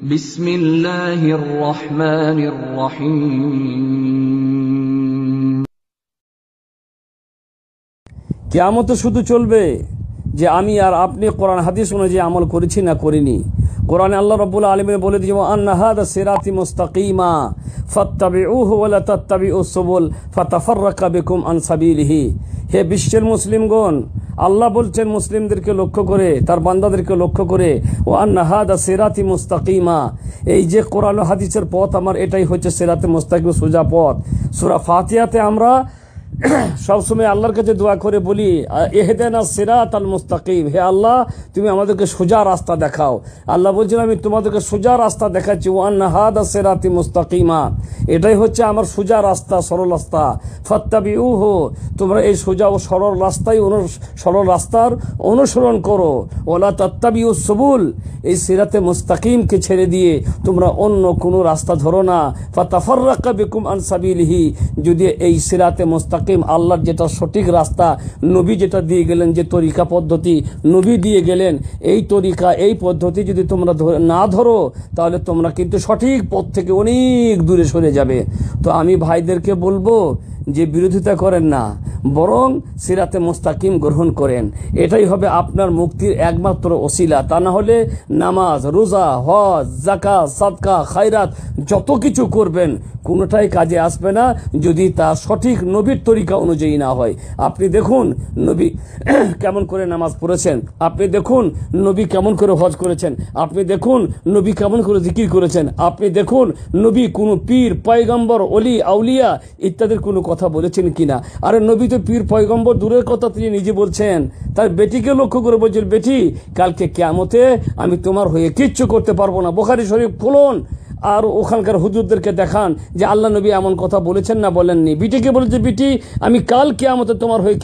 বিসমিল্লাহির রহমানির রহিম। কিয়ামত শুধু চলবে যে আমি আর আপনি কোরআন হাদিস অনুযায়ী আমল করেছি না করিনি। কোরআনে আল্লাহ রাব্বুল আলামিন বলে দিয়েছেন আন্না হাযা সিরাতি মুস্তাকিমা ফাত্তাবিউহু ওয়া লা তাত্তাবিউস সুবুল ফাতাফাররাকা বিকুম আন সাবিলিহি। হে বিশ্বের মুসলিমগণ, আল্লাহ বলছেন মুসলিমদেরকে লক্ষ্য করে, তার বান্দাদেরকে লক্ষ্য করে, ও আন্না হাযা সিরাতি মুস্তাকিমা, এই যে কোরআন ও হাদিসের পথ আমার, এটাই হচ্ছে সিরাতে মুস্তাকিম, সোজা পথ। সূরা ফাতিহাতে আমরা সবসময় আল্লাহর কাছে দোয়া করে বলি ইহদিনা সিরাতাল মুস্তাকিম, হে আল্লাহ তুমি আমাদেরকে সোজা রাস্তা দেখাও। আল্লাহ বলছেন আমি তোমাদেরকে সোজা রাস্তা দেখাচ্ছি, ওয়া আন্না হাযা সিরাতি মুস্তাকিমা, এটাই হচ্ছে আমার সোজা রাস্তা, সরল রাস্তা। ফাত্তাবিউহু, তোমরা এই সোজা ও সরল রাস্তার অনুসরণ করো। ওয়ালা তাত্তাবিউস সুবুল, এই সিরাতে মুস্তাকিমকে ছেড়ে দিয়ে তোমরা অন্য কোনো রাস্তা ধরো না। ফাতাফাররাকা বিকুম আন সাবিলিহি, যদি এই সিরাতে মুস্তাকিম আল্লাহর যেটা সঠিক রাস্তা, নবী যেটা দিয়ে গেলেন, যে তরিকা পদ্ধতি নবী দিয়ে গেলেন, এই তরিকা এই পদ্ধতি যদি তোমরা না ধরো, তাহলে তোমরা কিন্তু সঠিক পথ থেকে অনেক দূরে সরে যাবে। তো আমি ভাইদেরকে বলবো যে বিরোধিতা করেন না, বরং সিরাতে মুস্তাকিম গ্রহণ করেন। এটাই হবে আপনার মুক্তির একমাত্র ওসিলা। তা না হলে নামাজ, রোজা, হজ, যাকাত, সাদকা, খায়রাত যত কিছু করবেন কোনোটাই কাজে আসবে না যদি তা সঠিক নবীর তরিকা অনুযায়ী না হয়। আপনি দেখুন নবী কেমন করে নামাজ পড়েছেন, আপনি দেখুন নবী কেমন করে হজ করেছেন, আপনি দেখুন নবী কেমন করে জিকির করেছেন, আপনি দেখুন নবী কোনো পীর, পয়গম্বর, অলি, আউলিয়া ইত্যাদির কোনো কথা বলেছেন কিনা। আরে নবী তো পীর পয়গম্বর দূরের কথা, তিনি নিজে বলছেন, তার বেটিকে লক্ষ্য করে বলছেন, বেটি কালকে কিয়ামতে আমি তোমার হয়ে কিচ্ছু করতে পারবো না। বুখারী শরীফ খুলুন আর ওখানকার হুজুরদেরকে দেখান যে আল্লাহ নবী এমন কথা বলেছেন না বলেননি। বিটিকে বলেছে, বিটি আমি কাল কিয়ামতে তোমার হয়ে